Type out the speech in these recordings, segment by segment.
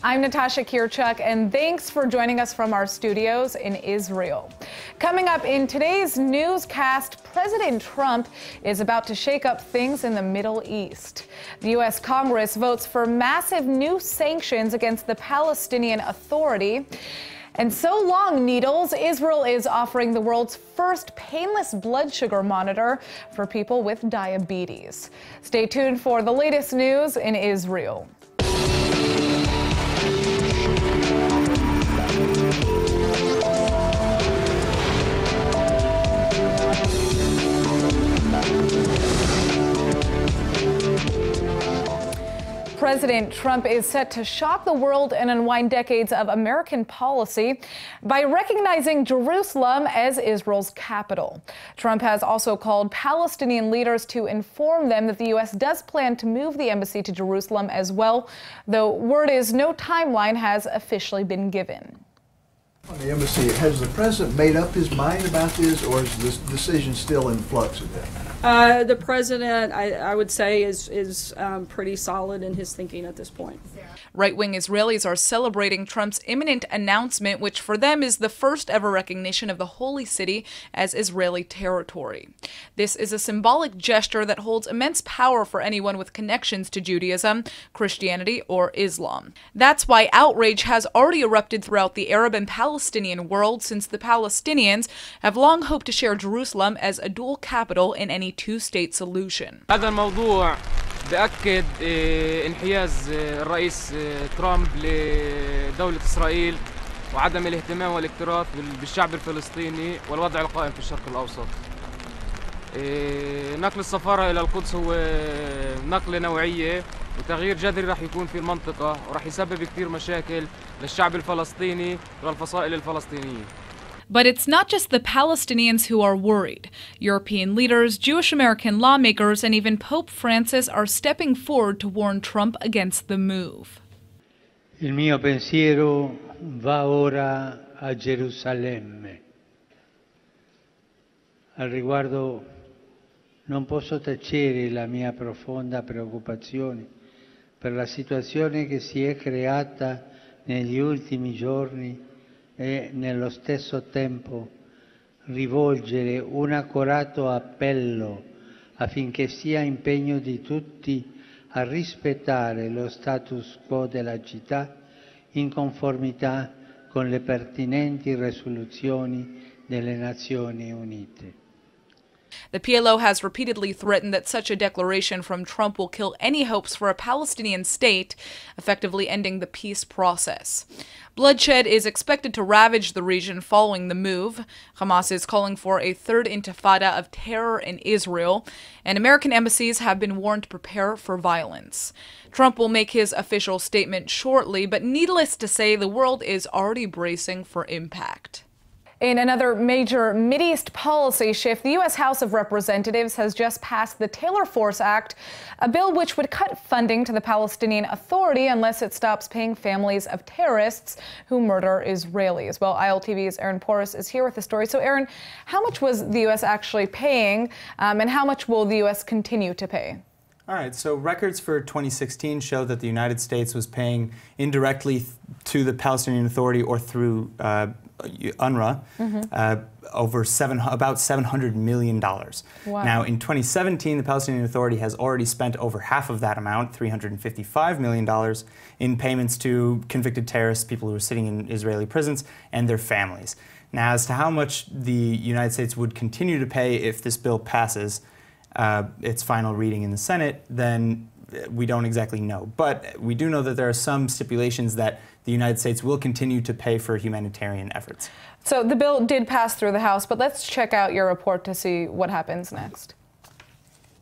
I'm Natasha Kirchuk, and thanks for joining us from our studios in Israel. Coming up in today's newscast, President Trump is about to shake up things in the Middle East. The U.S. Congress votes for massive new sanctions against the Palestinian Authority. And so long, needles, Israel is offering the world's first painless blood sugar monitor for people with diabetes. Stay tuned for the latest news in Israel. President Trump is set to shock the world and unwind decades of American policy by recognizing Jerusalem as Israel's capital. Trump has also called Palestinian leaders to inform them that the U.S. does plan to move the embassy to Jerusalem as well, though word is no timeline has officially been given. On the embassy, has the president made up his mind about this, or is this decision still in flux a bit? The president, I would say, is pretty solid in his thinking at this point. Right-wing Israelis are celebrating Trump's imminent announcement, which for them is the first ever recognition of the Holy City as Israeli territory. This is a symbolic gesture that holds immense power for anyone with connections to Judaism, Christianity, or Islam. That's why outrage has already erupted throughout the Arab and Palestinian world, since the Palestinians have long hoped to share Jerusalem as a dual capital in any two-state solution. هذا الموضوع بأكد انحياز الرئيس ترامب لدولة إسرائيل وعدم الاهتمام والاكتراث بالشعب الفلسطيني والوضع القائم في الشرق الأوسط. نقل السفارة إلى القدس هو نقلة نوعية وتغيير جذري راح يكون في المنطقة وراح يسبب كثير مشاكل للشعب الفلسطيني والفصائل الفلسطينية. But it's not just the Palestinians who are worried. European leaders, Jewish American lawmakers, and even Pope Francis are stepping forward to warn Trump against the move. Il mio pensiero va ora a Gerusalemme. Al riguardo non posso tacere la mia profonda preoccupazione per la situazione che si è creata negli ultimi giorni e nello stesso tempo rivolgere un accorato appello affinché sia impegno di tutti a rispettare lo status quo della città in conformità con le pertinenti risoluzioni delle Nazioni Unite. The PLO has repeatedly threatened that such a declaration from Trump will kill any hopes for a Palestinian state, effectively ending the peace process. Bloodshed is expected to ravage the region following the move. Hamas is calling for a third intifada of terror in Israel, and American embassies have been warned to prepare for violence. Trump will make his official statement shortly, but needless to say, the world is already bracing for impact. In another major Mideast policy shift, the U.S. House of Representatives has just passed the Taylor Force Act, a bill which would cut funding to the Palestinian Authority unless it stops paying families of terrorists who murder Israelis. Well, ILTV's Aaron Porras is here with the story. So, Aaron, how much was the U.S. actually paying, and how much will the U.S. continue to pay? All right, so records for 2016 show that the United States was paying indirectly to the Palestinian Authority or through UNRWA about $700 million. Wow. Now, in 2017, the Palestinian Authority has already spent over half of that amount, $355 million, in payments to convicted terrorists, people who are sitting in Israeli prisons, and their families. Now, as to how much the United States would continue to pay if this bill passes its final reading in the Senate, then we don't exactly know. But we do know that there are some stipulations that the United States will continue to pay for humanitarian efforts. So the bill did pass through the House, but let's check out your report to see what happens next.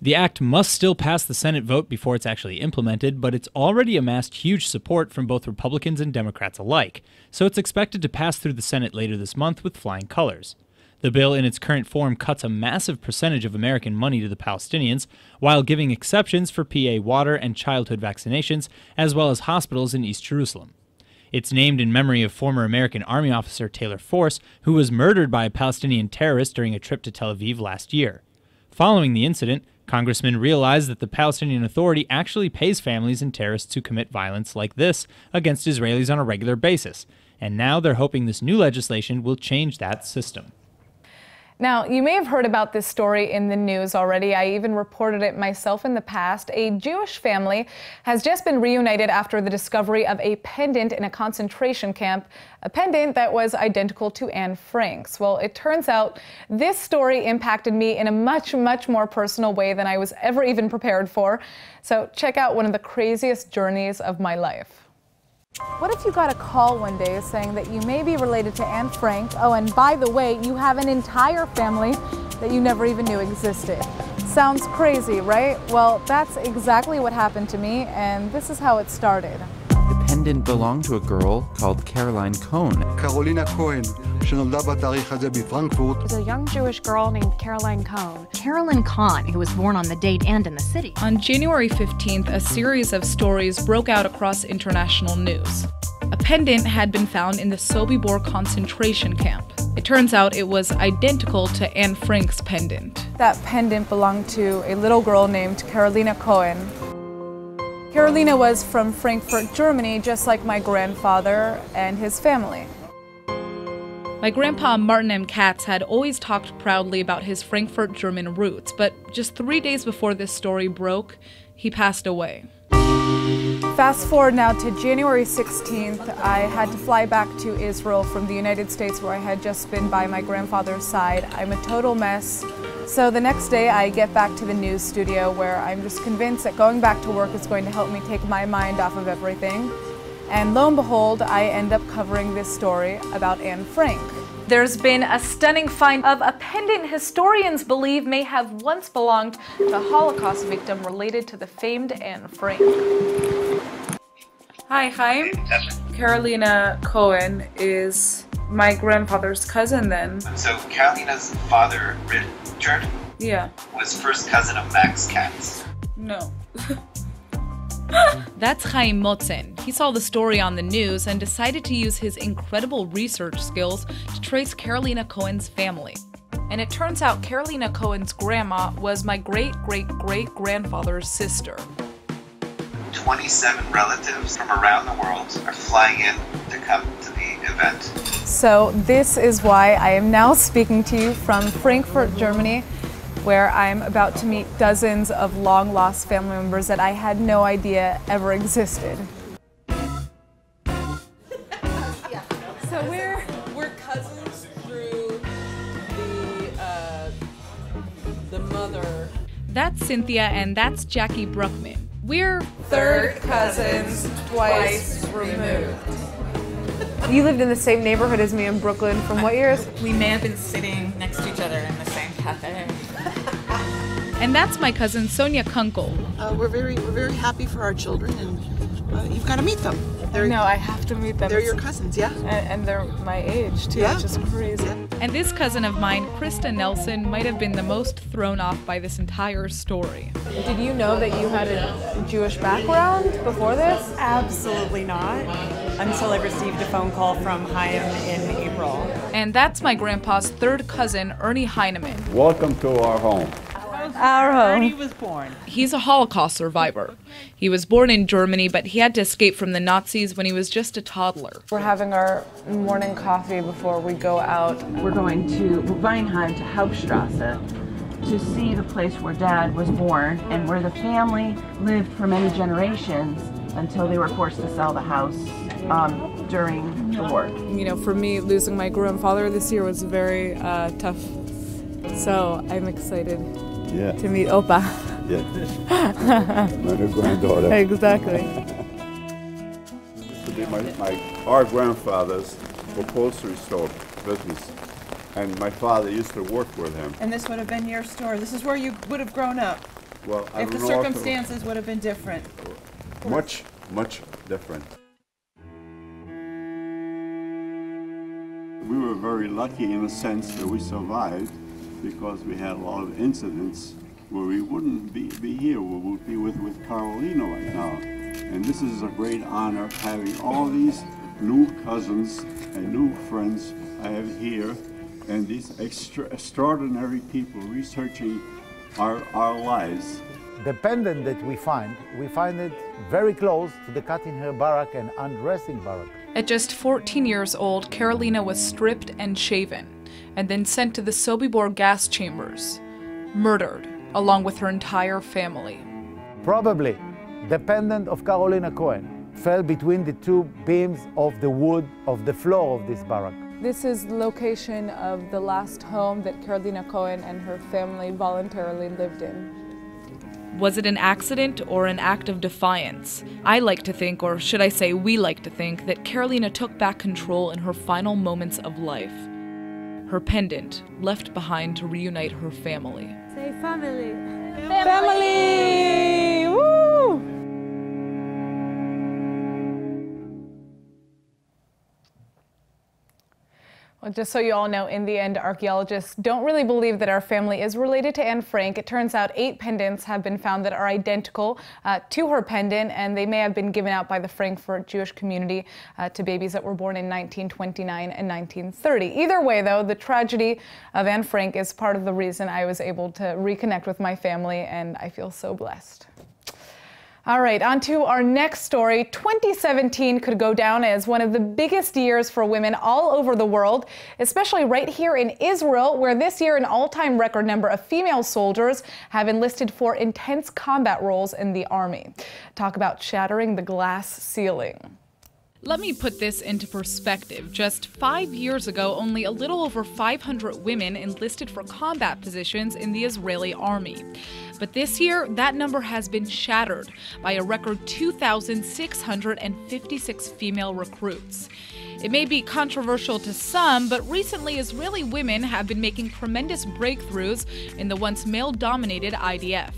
The act must still pass the Senate vote before it's actually implemented, but it's already amassed huge support from both Republicans and Democrats alike, so it's expected to pass through the Senate later this month with flying colors. The bill in its current form cuts a massive percentage of American money to the Palestinians, while giving exceptions for PA water and childhood vaccinations, as well as hospitals in East Jerusalem. It's named in memory of former American Army officer Taylor Force, who was murdered by a Palestinian terrorist during a trip to Tel Aviv last year. Following the incident, congressmen realized that the Palestinian Authority actually pays families and terrorists who commit violence like this against Israelis on a regular basis. And now they're hoping this new legislation will change that system. Now, you may have heard about this story in the news already. I even reported it myself in the past. A Jewish family has just been reunited after the discovery of a pendant in a concentration camp, a pendant that was identical to Anne Frank's. Well, it turns out this story impacted me in a much more personal way than I was ever even prepared for. So check out one of the craziest journeys of my life. What if you got a call one day saying that you may be related to Anne Frank? Oh, and by the way, you have an entire family that you never even knew existed. Sounds crazy, right? Well, that's exactly what happened to me, and this is how it started. The pendant belonged to a girl called Caroline Cohn. Carolina Cohen, שנולדה בתאריך הזה בפרנקפורט. There's a young Jewish girl named Caroline Cohn. Carolyn Cohn, who was born on the date and in the city. On January 15th, a series of stories broke out across international news. A pendant had been found in the Sobibor concentration camp. It turns out it was identical to Anne Frank's pendant. That pendant belonged to a little girl named Carolina Cohen. Carolina was from Frankfurt, Germany, just like my grandfather and his family. My grandpa, Martin M. Katz, had always talked proudly about his Frankfurt, German roots, but just 3 days before this story broke, he passed away. Fast forward now to January 16th, I had to fly back to Israel from the United States where I had just been by my grandfather's side. I'm a total mess. So the next day I get back to the news studio where I'm just convinced that going back to work is going to help me take my mind off of everything. And lo and behold, I end up covering this story about Anne Frank. There's been a stunning find of a pendant historians believe may have once belonged to a Holocaust victim related to the famed Anne Frank. Hi, Chaim. Carolina Cohen is my grandfather's cousin then. So Carolina's father, Richard, was first cousin of Max Katz. No. That's Chaim Motzen. He saw the story on the news and decided to use his incredible research skills to trace Carolina Cohen's family. And it turns out Carolina Cohen's grandma was my great-great-great-grandfather's sister. 27 relatives from around the world are flying in to come to the event. So this is why I am now speaking to you from Frankfurt, Germany, where I'm about to meet dozens of long-lost family members that I had no idea ever existed. So we're cousins through the mother. That's Cynthia and that's Jackie Bruckman. We're third cousins, twice removed. You lived in the same neighborhood as me in Brooklyn from what years? We may have been sitting next to each other in the same cafe. And that's my cousin Sonia Kunkel. We're very happy for our children, and you've got to meet them. No, I have to meet them. They're your cousins, yeah. And they're my age too, which is crazy. Yeah. And this cousin of mine, Krista Nelson, might have been the most thrown off by this entire story. Did you know that you had a Jewish background before this? Absolutely not, until I received a phone call from Chaim in April. And that's my grandpa's third cousin, Ernie Heinemann. Welcome to our home. Our home. Ernie was born. He's a Holocaust survivor. He was born in Germany, but he had to escape from the Nazis when he was just a toddler. We're having our morning coffee before we go out. We're going to Weinheim to Hauptstrasse to see the place where Dad was born and where the family lived for many generations until they were forced to sell the house during the war. You know, for me, losing my grandfather this year was very tough. So I'm excited to meet Opa. Yeah. My new granddaughter. Exactly. Our grandfather's upholstery store business, and my father used to work with him. And this would have been your store. This is where you would have grown up. Well, if the circumstances would have been different. Much different. We were very lucky in a sense that we survived, because we had a lot of incidents where we wouldn't be here. We would be with Carolina right now. And this is a great honor, having all these new cousins and new friends I have here, and these extraordinary people researching our lives. The pendant that we find it very close to the cut-in-hair barrack and undressing barrack. At just 14 years old, Karolina was stripped and shaven, and then sent to the Sobibor gas chambers, murdered, along with her entire family. Probably, the pendant of Karolina Cohen fell between the two beams of the wood of the floor of this barrack. This is the location of the last home that Karolina Cohen and her family voluntarily lived in. Was it an accident or an act of defiance? I like to think, or should I say we like to think, that Karolina took back control in her final moments of life. Her pendant left behind to reunite her family. Say family. Family! Woo! Well, just so you all know, in the end, archaeologists don't really believe that our family is related to Anne Frank. It turns out 8 pendants have been found that are identical to her pendant, and they may have been given out by the Frankfurt Jewish community to babies that were born in 1929 and 1930. Either way, though, the tragedy of Anne Frank is part of the reason I was able to reconnect with my family, and I feel so blessed. All right, on to our next story. 2017 could go down as one of the biggest years for women all over the world, especially right here in Israel, where this year an all-time record number of female soldiers have enlisted for intense combat roles in the army. Talk about shattering the glass ceiling. Let me put this into perspective. Just 5 years ago, only a little over 500 women enlisted for combat positions in the Israeli army. But this year, that number has been shattered by a record 2,656 female recruits. It may be controversial to some, but recently Israeli women have been making tremendous breakthroughs in the once male-dominated IDF.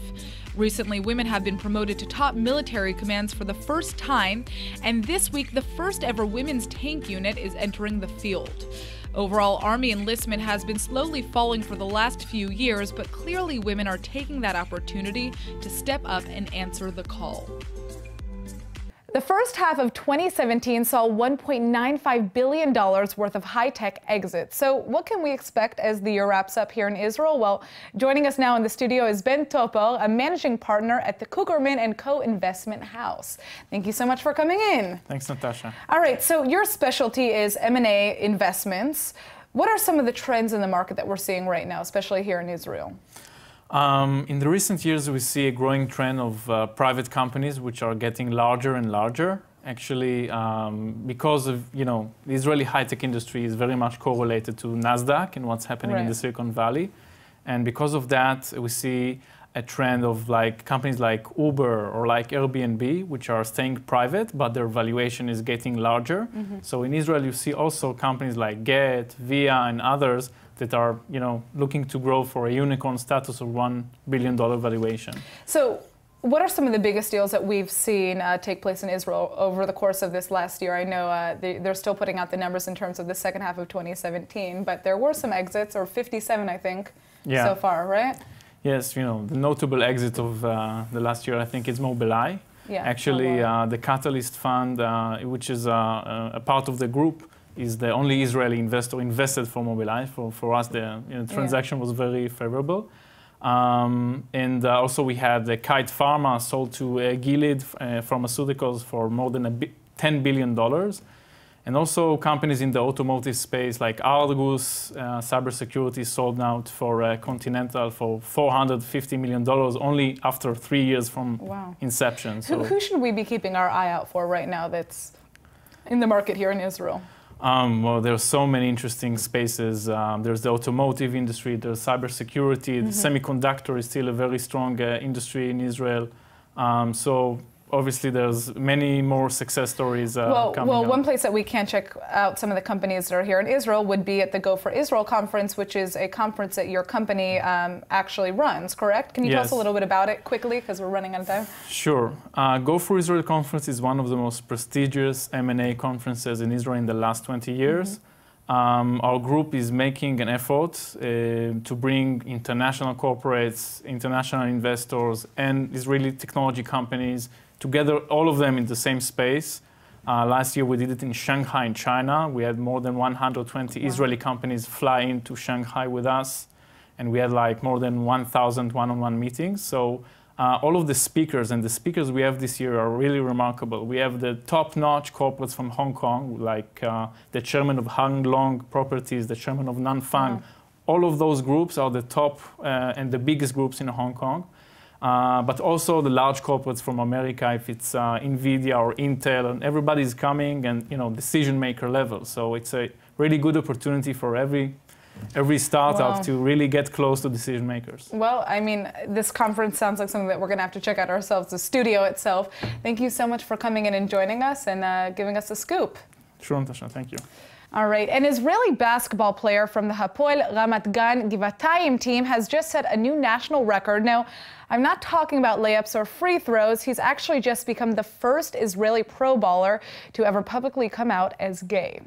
Recently, women have been promoted to top military commands for the first time, and this week, the first ever women's tank unit is entering the field. Overall, Army enlistment has been slowly falling for the last few years, but clearly women are taking that opportunity to step up and answer the call. The first half of 2017 saw $1.95 billion worth of high-tech exits. So what can we expect as the year wraps up here in Israel? Well, joining us now in the studio is Ben Topor, a managing partner at the Kugerman & Co. Investment House. Thank you so much for coming in. Thanks, Natasha. All right, so your specialty is M&A investments. What are some of the trends in the market that we're seeing right now, especially here in Israel? In the recent years, we see a growing trend of private companies which are getting larger and larger. Actually, because of, the Israeli high-tech industry is very much correlated to NASDAQ and what's happening in the Silicon Valley. And because of that, we see a trend of companies like Uber or like Airbnb, which are staying private, but their valuation is getting larger. So in Israel, you see also companies like Get, Via, and others that are, looking to grow for a unicorn status of $1 billion valuation. So what are some of the biggest deals that we've seen take place in Israel over the course of this last year? I know they're still putting out the numbers in terms of the second half of 2017, but there were some exits, or 57, I think, so far, right? Yes, the notable exit of the last year, I think, is Mobileye. Yeah, actually, the Catalyst Fund, which is a part of the group, is the only Israeli investor invested for Mobileye. For us, the transaction was very favorable. And also we had the Kite Pharma sold to Gilead Pharmaceuticals for more than $10 billion. And also companies in the automotive space like Argus Cybersecurity sold out for Continental for $450 million only after 3 years from inception. So who should we be keeping our eye out for right now that's in the market here in Israel? Well, there are so many interesting spaces. There's the automotive industry, there's cybersecurity, the semiconductor is still a very strong industry in Israel. So obviously there's many more success stories coming up. One place that we can check out some of the companies that are here in Israel would be at the Go for Israel conference, which is a conference that your company actually runs, correct? Can you tell us a little bit about it quickly, because we're running out of time? Sure. Go for Israel conference is one of the most prestigious M&A conferences in Israel in the last 20 years. Our group is making an effort to bring international corporates, international investors, and Israeli technology companies together, all of them in the same space. Last year we did it in Shanghai in China. We had more than 120 Israeli companies fly into Shanghai with us. and we had like more than 1,000 one-on-one meetings. So all of the speakers we have this year are really remarkable. We have the top-notch corporates from Hong Kong, like the chairman of Hang Lung Properties, the chairman of Nanfang. Wow. All of those groups are the top and the biggest groups in Hong Kong. But also the large corporates from America, if it's NVIDIA or Intel, and everybody's coming, and decision maker level. So it's a really good opportunity for every startup to really get close to decision makers. Well, I mean, this conference sounds like something that we're going to have to check out ourselves, the studio itself. Thank you so much for coming in and joining us and giving us a scoop. Sure, Natasha, thank you. All right, an Israeli basketball player from the Hapoel Ramat Gan Givatayim team has just set a new national record. Now, I'm not talking about layups or free throws. He's actually just become the first Israeli pro baller to ever publicly come out as gay.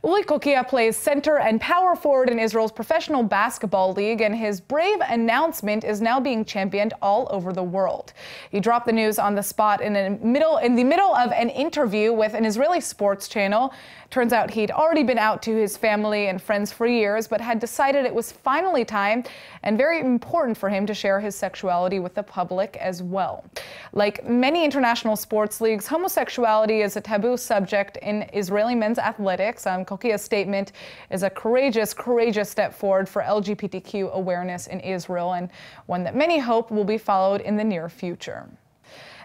Uli Kokia plays center and power forward in Israel's professional basketball league, and his brave announcement is now being championed all over the world. He dropped the news on the spot in the middle of an interview with an Israeli sports channel. Turns out he'd already been out to his family and friends for years, but had decided it was finally time and very important for him to share his sexuality with the public as well. Like many international sports leagues, homosexuality is a taboo subject in Israeli men's athletics. Kokia's statement is a courageous step forward for LGBTQ awareness in Israel, and one that many hope will be followed in the near future.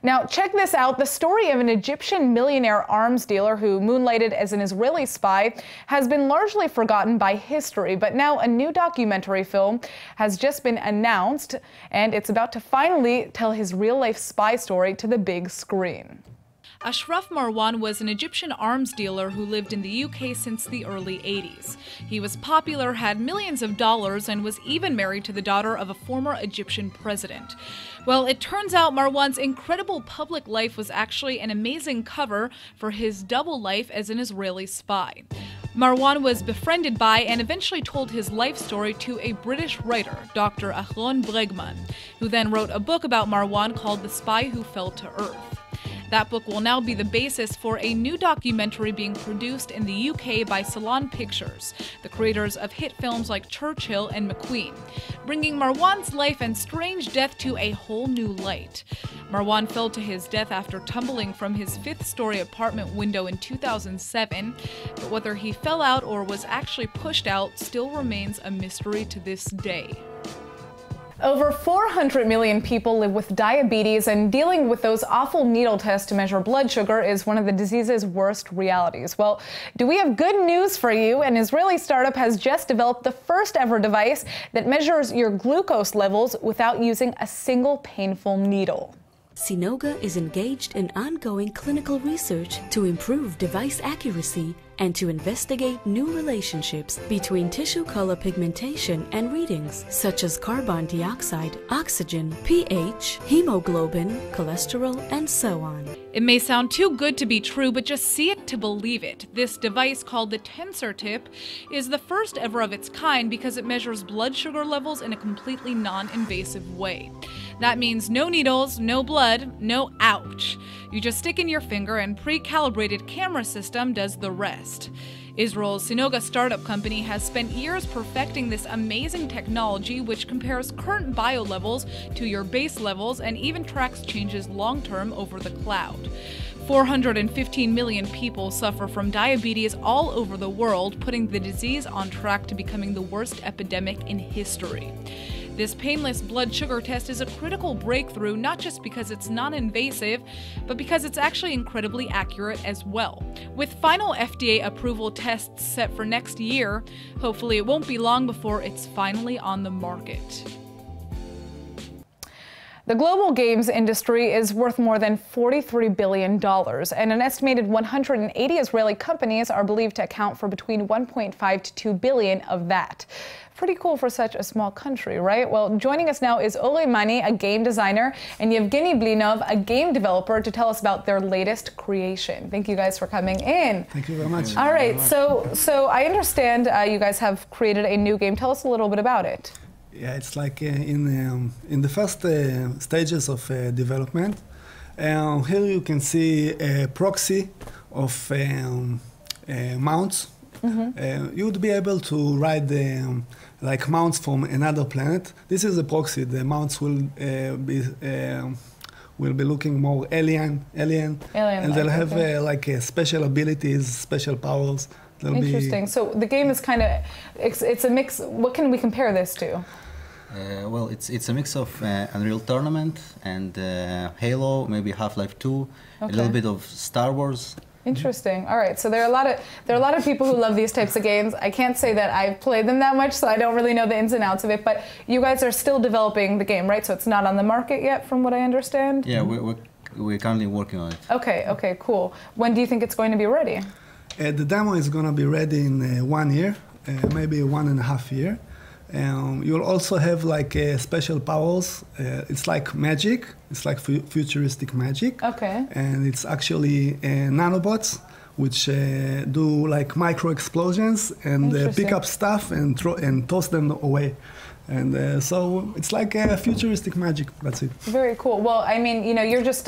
Now, check this out. The story of an Egyptian millionaire arms dealer who moonlighted as an Israeli spy has been largely forgotten by history, but now a new documentary film has just been announced, and it's about to finally tell his real-life spy story to the big screen. Ashraf Marwan was an Egyptian arms dealer who lived in the UK since the early 80s. He was popular, had millions of dollars, and was even married to the daughter of a former Egyptian president. Well, it turns out Marwan's incredible public life was actually an amazing cover for his double life as an Israeli spy. Marwan was befriended by and eventually told his life story to a British writer, Dr. Aharon Bregman, who then wrote a book about Marwan called The Spy Who Fell to Earth. That book will now be the basis for a new documentary being produced in the UK by Salon Pictures, the creators of hit films like Churchill and McQueen, bringing Marwan's life and strange death to a whole new light. Marwan fell to his death after tumbling from his fifth-story apartment window in 2007, but whether he fell out or was actually pushed out still remains a mystery to this day. Over 400 million people live with diabetes, and dealing with those awful needle tests to measure blood sugar is one of the disease's worst realities. Well, do we have good news for you? An Israeli startup has just developed the first ever device that measures your glucose levels without using a single painful needle. Sinoga is engaged in ongoing clinical research to improve device accuracy and to investigate new relationships between tissue color pigmentation and readings such as carbon dioxide, oxygen, pH, hemoglobin, cholesterol, and so on. It may sound too good to be true, but just see it to believe it. This device, called the Tensor Tip, is the first ever of its kind because it measures blood sugar levels in a completely non-invasive way. That means no needles, no blood, no ouch. You just stick in your finger and pre-calibrated camera system does the rest. Israel's Sinoga startup company has spent years perfecting this amazing technology, which compares current bio levels to your base levels and even tracks changes long-term over the cloud. 415 million people suffer from diabetes all over the world, putting the disease on track to becoming the worst epidemic in history. This painless blood sugar test is a critical breakthrough, not just because it's non-invasive, but because it's actually incredibly accurate as well. With final FDA approval tests set for next year, hopefully it won't be long before it's finally on the market. The global games industry is worth more than $43 billion, and an estimated 180 Israeli companies are believed to account for between 1.5 to 2 billion of that. Pretty cool for such a small country, right? Well, joining us now is Ole Mani, a game designer, and Yevgeny Blinov, a game developer, to tell us about their latest creation. Thank you guys for coming in. Thank you very much. All right, so I understand you guys have created a new game. Tell us a little bit about it. Yeah, it's like in the first stages of development. Here you can see a proxy of mounts you would be able to ride the like mounts from another planet. This is a proxy. The mounts will be looking more alien, and they'll have like special abilities, special powers. Interesting. So the game is kind of it's a mix. What can we compare this to? Well, it's a mix of Unreal Tournament and Halo, maybe Half-Life 2, a little bit of Star Wars. Interesting. All right. So there are a lot of people who love these types of games. I can't say that I've played them that much, so I don't really know the ins and outs of it. But you guys are still developing the game, right? So it's not on the market yet, from what I understand. Yeah, we're currently working on it. Okay. Okay. Cool. When do you think it's going to be ready? The demo is going to be ready in 1 year, maybe 1.5 years. You'll also have like special powers. It's like magic. It's like futuristic magic. Okay. And it's actually nanobots, which do like micro explosions and pick up stuff and toss them away. And so it's like a futuristic magic. That's it. Very cool. Well, I mean, you know, you're just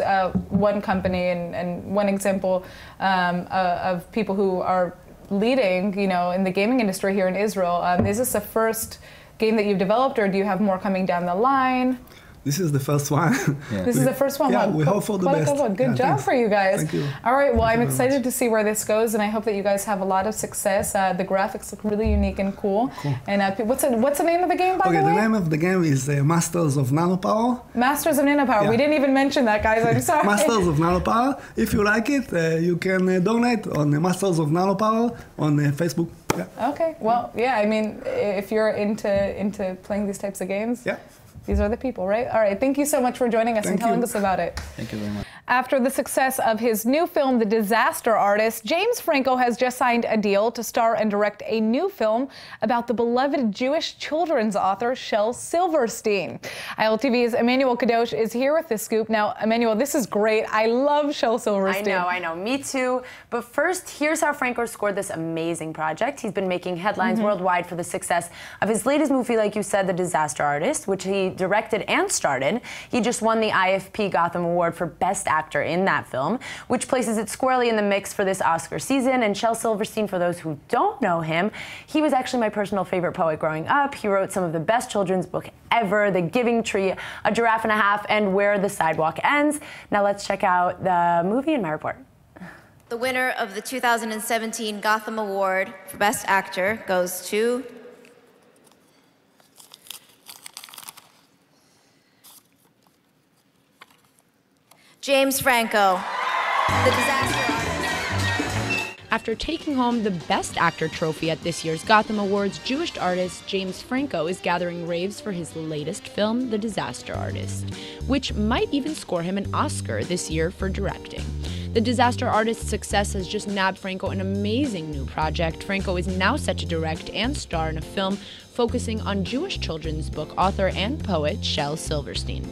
one company and one example of people who are leading, you know, in the gaming industry here in Israel. Is this the first game that you've developed, or do you have more coming down the line? This is the first one. Yeah. This is the first one. Yeah, we hope for the best. Good job for you guys. Thank you. All right, well, I'm excited to see where this goes, and I hope that you guys have a lot of success. The graphics look really unique and cool. And what's the name of the game, by the way? Okay, the name of the game is Masters of Nanopower. Masters of Nanopower. Yeah. We didn't even mention that, guys. I'm sorry. Masters of Nanopower. If you like it, you can donate on Masters of Nanopower on Facebook. Yeah. Okay. Well, yeah. I mean, if you're into playing these types of games, yeah. These are the people, right? All right, thank you so much for joining us and telling us about it. Thank you very much. After the success of his new film, The Disaster Artist, James Franco has just signed a deal to star and direct a new film about the beloved Jewish children's author, Shel Silverstein. ILTV's Emmanuel Kadosh is here with the scoop. Now, Emmanuel, this is great. I love Shel Silverstein. I know, me too. But first, here's how Franco scored this amazing project. He's been making headlines worldwide for the success of his latest movie, like you said, The Disaster Artist, which he directed and starred in. He just won the IFP Gotham Award for Best Actor in that film, which places it squarely in the mix for this Oscar season. And Shel Silverstein, for those who don't know him, he was actually my personal favorite poet growing up. He wrote some of the best children's book ever, The Giving Tree, A Giraffe and a Half, and Where the Sidewalk Ends. Now let's check out the movie in my report. The winner of the 2017 Gotham Award for Best Actor goes to James Franco, The Disaster Artist. After taking home the Best Actor trophy at this year's Gotham Awards, Jewish artist James Franco is gathering raves for his latest film, The Disaster Artist, which might even score him an Oscar this year for directing. The Disaster Artist's success has just nabbed Franco an amazing new project. Franco is now set to direct and star in a film focusing on Jewish children's book author and poet Shel Silverstein.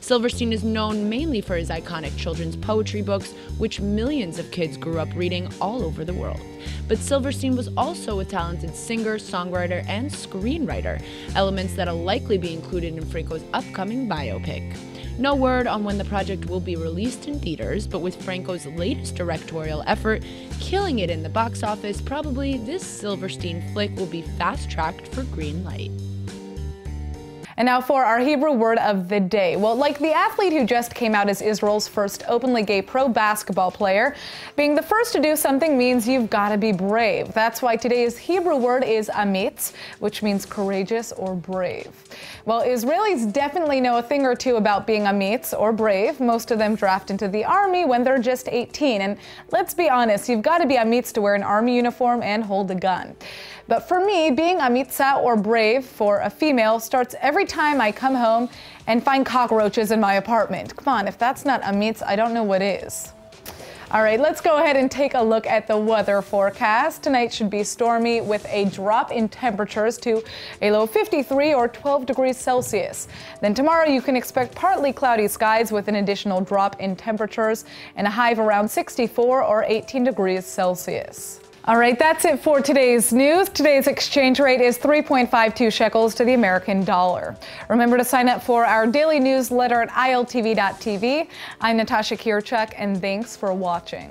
Silverstein is known mainly for his iconic children's poetry books, which millions of kids grew up reading all over the world. But Silverstein was also a talented singer, songwriter, and screenwriter, elements that'll likely be included in Franco's upcoming biopic. No word on when the project will be released in theaters, but with Franco's latest directorial effort killing it in the box office, probably this Silverstein flick will be fast-tracked for green light. And now for our Hebrew word of the day. Well, like the athlete who just came out as Israel's first openly gay pro basketball player, being the first to do something means you've got to be brave. That's why today's Hebrew word is amitz, which means courageous or brave. Well, Israelis definitely know a thing or two about being amitz or brave. Most of them draft into the army when they're just 18. And let's be honest, you've got to be amitz to wear an army uniform and hold a gun. But for me, being amitza or brave for a female starts every time I come home and find cockroaches in my apartment. Come on, if that's not amitz, I don't know what is. All right, let's go ahead and take a look at the weather forecast. Tonight should be stormy with a drop in temperatures to a low of 53 or 12 degrees Celsius. Then tomorrow you can expect partly cloudy skies with an additional drop in temperatures and a high of around 64 or 18 degrees Celsius. All right, that's it for today's news. Today's exchange rate is 3.52 shekels to the American dollar. Remember to sign up for our daily newsletter at iltv.tv. I'm Natasha Kirchuk, and thanks for watching.